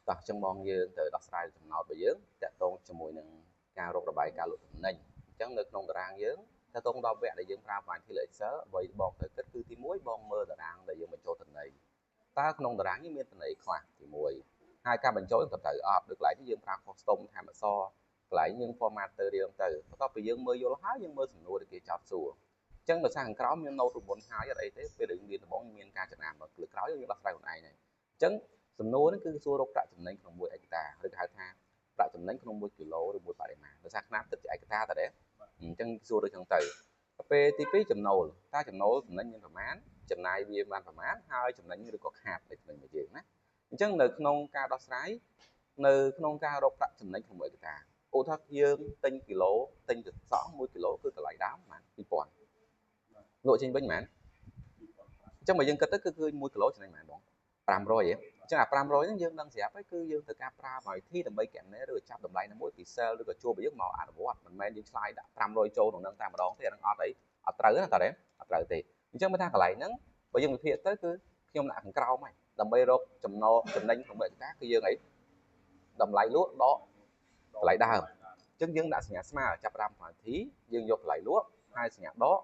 តោះចឹងមកយើងទៅដោះស្រាយចំណោទរបស់យើងតាក់ទងជាមួយនឹងការរករបាយការណ៍លក់ទំនិញអញ្ចឹងនៅក្នុងតារាងយើងតាក់ទងដល់វគ្គដែលយើងប្រើបានទី Excel អ្វីបងត្រូវគិតគឺទី1បងមើលតារាងដែលយើងបញ្ចូលទំនិញតើក្នុងតារាងនេះមានទំនិញខ្លះទី1ហើយការបញ្ចូលទៅអត់ដូចកន្លែងនេះយើងប្រើ custom ថាមអក្សរកន្លែងយើង format ទៅរៀងទៅបន្ទាប់ពីយើងមើលយល់ហើយយើងមើលសំណួរដែលគេចោទសួរអញ្ចឹងដោយសារខាងក្រោមមាន note រង្វាន់ហើយអត់អីទេពេលដែលយើងរៀនដំបូងមានការចំណានមកលើក្រោយយើងដោះស្រាយខ្លួនឯងហើយអញ្ចឹងសំណួរនេះគឺសួររកប្រាក់ចំណេញក្នុង1ហិកតាឬគេហៅថាប្រាក់ចំណេញក្នុង1គីឡូឬ1បរិមាណដោយសារຂະຫນាតទឹកជាឯកតាតើទេអញ្ចឹងសួរដូចហ្នឹងទៅពេលទី2ចំណូលតើចំណូលចំណេញមានប្រមាណចំណាយវាបានប្រមាណហើយចំណេញឬក៏ខាតនៃចំណេញរបស់យើងណាអញ្ចឹងនៅក្នុងការដោះស្រាយនៅក្នុងការរកប្រាក់ចំណេញក្នុង1ហិកតាឧទាហរណ៍យើងទិញគីឡូទិញទឹកសក់1គីឡូគឺតម្លៃដើមប្រហែល2000លក់ចេញវិញប្រហែលអញ្ចឹងបើយើងគិតទៅគឺឃើញ1គីឡូចំណេញប្រហែលបង500ហ៎អញ្ចឹងអា500ហ្នឹងយើងដឹងស្រាប់ហើយគឺយើងត្រូវការប្រើឲ្យធីដើម្បីកណែឬចាប់តម្លៃណាមួយពី sale ឬក៏ជួបរបស់យើងមកអនុវត្តមិនមែនយើងឆ្លើយដាក់500ចូលក្នុងហ្នឹងតែម្ដងទេអាហ្នឹងអត់អីអត់ត្រូវណាតើអត់ត្រូវទេអញ្ចឹងមើលថាកន្លែងហ្នឹងបើយើងវិភាគទៅគឺខ្ញុំដាក់ខាងក្រោមហើយដើម្បីរកចំណូលចំណេញក្នុង1ហិកតាគឺយើងអីតម្លៃលក់ដកតម្លៃដើមអញ្ចឹងយើងដាក់សញ្ញាស្មើចាប់5នាទីយើងយកតម្លៃលក់ហើយសញ្ញាដក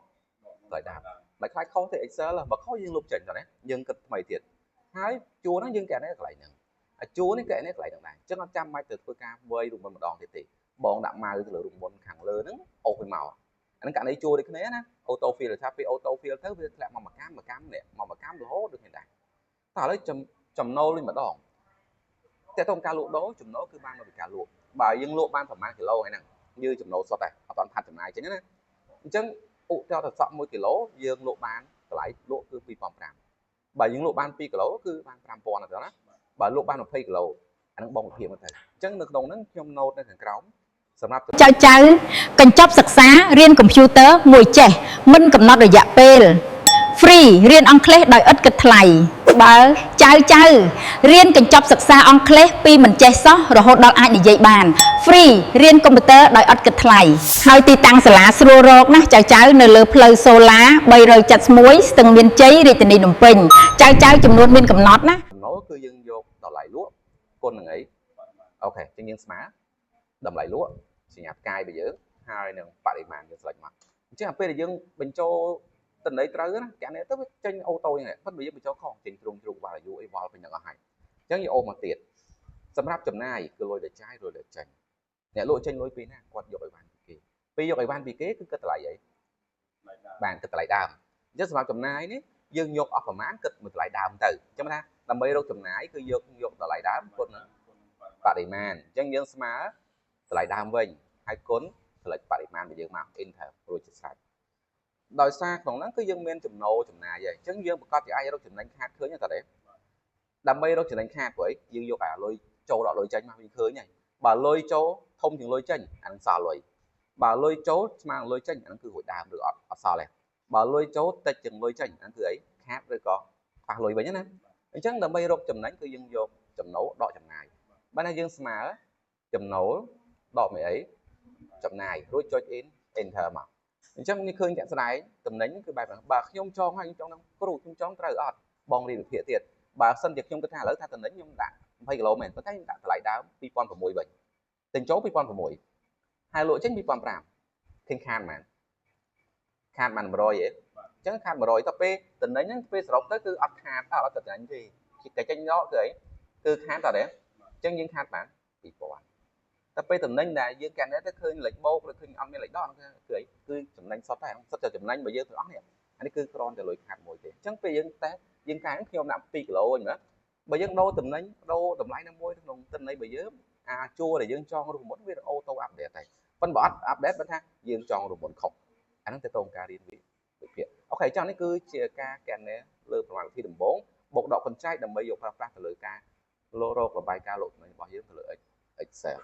តម្លៃដើមបើខ្លាចខុសទេ Excel បើខុសយើងលុបចេញទៅណាយើងគិតថ្មីទៀតហើយជួរហ្នឹងយើងកែនេះកន្លែងហ្នឹងជួរនេះកែនេះកន្លែងហ្នឹងដែរអញ្ចឹងអត់ចាំបាច់ទៅធ្វើការវាយរូបមន្តម្ដងទៀតទេបងដាក់ម៉ៅទៅលើរូបមន្តខាងលើហ្នឹងអូសវាមកអាហ្នឹងករណីជួរដូចគ្នាណា auto fill ថាពេល auto fill ទៅវាធ្លាក់មកមួយកម្មនេះមកមួយកម្មរហូតដូចនេះដែរតើឥឡូវចំណូលវិញម្ដងតែតើការលក់ដូរចំណូលគឺបានមកពីការលក់បើយើងលក់បានប្រមាណគីឡូហ្នឹងយើងចំណូលសុទ្ធតែអត់តាន់ផាត់ចំណាយចេញណាអញ្ចឹងឧទាហរណ៍ទៅសក់1គីឡូយើងលក់បានតម្លៃលក់គឺ2500បើយើងលក់បាន2គីឡូគឺបាន5000អត់ទេណាបើលក់បាន20គីឡូអានឹងបងវិភាគមកទៅអញ្ចឹងនៅក្នុងហ្នឹងខ្ញុំណូតនៅខាងក្រោមសម្រាប់ចៅកញ្ចប់សិក្សារៀនកុំព្យូទ័រមួយចេះមិនកំណត់រយៈពេល free រៀនអង់គ្លេសដោយឥតគិតថ្លៃបើចៅរៀនកញ្ចប់សិក្សាអង់គ្លេសពីមិនចេះសោះរហូតដល់អាចនិយាយបាន free រៀនកុំព្យូទ័រដោយឥតគិតថ្លៃហើយទីតាំងសាលាស្រួលរកណាចៅនៅលើផ្លូវសូឡា371ស្ទឹងមានជ័យរាជធានីភ្នំពេញចៅចំនួនមានកំណត់ណាចំណូលគឺយើងយកតម្លៃលក់គុណនឹងអីអូខេអញ្ចឹងយើងស្មើតម្លៃលក់សញ្ញាផ្កាយរបស់យើងហើយនឹងបរិមាណយើងស្លេចមកអញ្ចឹងពេលដែលយើងបញ្ចូលតំណែងត្រូវណាកាលនេះទៅវាចេញអូតូយ៉ាងនេះប៉ុន្តែយើងបញ្ចូលខុសចេញទ្រុងvalue អីវល់ពេញហ្នឹងអស់ហើយអញ្ចឹងយើងអូមកទៀតសម្រាប់ចំណាយគឺលុយដែលចាយលុយដែលចេញអ្នកលក់ចេញលុយពីណាគាត់យកឲ្យបានពីគេពេលយកឲ្យបានពីគេគឺគិតតម្លៃអីបានគិតតម្លៃដើមអញ្ចឹងសម្រាប់ចំណាយនេះយើងយកអស់ប្រមាណគិតមួយតម្លៃដើមទៅអញ្ចឹងថាដើម្បីរកចំណាយគឺយកតម្លៃដើមគុណនឹងបរិមាណអញ្ចឹងយើងស្មើតម្លៃដើមវិញហើយគុណតម្លៃបរិមាណរបស់យើងមក enter រួចជាស្រេចដោយសារក្នុងហ្នឹងគឺយើងមានចំណូលចំណាយហើយអញ្ចឹងយើងប្រកាសជាអាចរកចំណេញខាតឃើញទេតាដើម្បីរកចំណេញខាតព្រោះយើងយកអាលុយចូលដល់លុយចេញមកវិញឃើញហើយបើលុយចូលធំជាងលុយចេញអានឹងសល់លុយបើលុយចូលស្មើនឹងលុយចេញអានឹងគឺរួចដើមឬអត់សល់ទេបើលុយចូលតិចជាងលុយចេញអានឹងគឺអីខាតឬក៏ប៉ះលុយវិញណាអញ្ចឹងដើម្បីរកចំណេញគឺយើងយកចំណូលដកចំណាយបើណាយើងស្មើចំណូលដកមកអីចំណាយរួចចុច enter មកអញ្ចឹងនេះឃើញចាក់ស្ដែងតំណែងគឺបែបហ្នឹងបើខ្ញុំចងហើយខ្ញុំចងនឹងគ្រូខ្ញុំចងត្រូវអត់បងរៀនវិភាគទៀតបើសិនជាខ្ញុំគិតថាឥឡូវថាតំណែងខ្ញុំដាក់20គីឡូមែនប៉ុន្តែខ្ញុំដាក់តម្លៃដើម2006វិញទិញចូល2006ហើយលក់ចេញ2005ឃើញខាតមែនខាតបាន100ហ៎អញ្ចឹងខាត100ទៅពេលតំណែងហ្នឹងពេលសរុបទៅគឺអត់ខាតអត់តំណែងទេតែចេញដកគឺអីគឺខាតតើទេអញ្ចឹងយើងខាតបាន2000តែពេលតំណែងដែលយើងកាន់ទៅឃើញលេខបូកឬឃើញអត់មានលេខដកគឺអីគឺចំណេញសុទ្ធតែសុទ្ធតែចំណេញរបស់យើងទាំងអស់នេះអានេះគឺគ្រាន់តែលុយខាតមួយទេអញ្ចឹងពេលយើងតែយើងកែខ្ញុំដាក់2គីឡូវិញណាបើយើងដូរតំណែងដូរតម្លៃណាមួយក្នុងតំណែងរបស់យើងអាជួរដែលយើងចងរូបមន្តវាអូតូអាប់ដេតតែប៉ុន្តែបើអត់អាប់ដេតបើថាយើងចងរូបមន្តខុសអាហ្នឹងទៅតងការរៀនវិភាគអូខេចឹងនេះគឺជាការកែលើប្រមាណវិធីដំបូងបូកដកកញ្ចែកដើម្បីយកប្រើប្រាស់ទៅលើការរករបាយការណ៍លោកតំណែងរបស់យើងទៅលើ Excel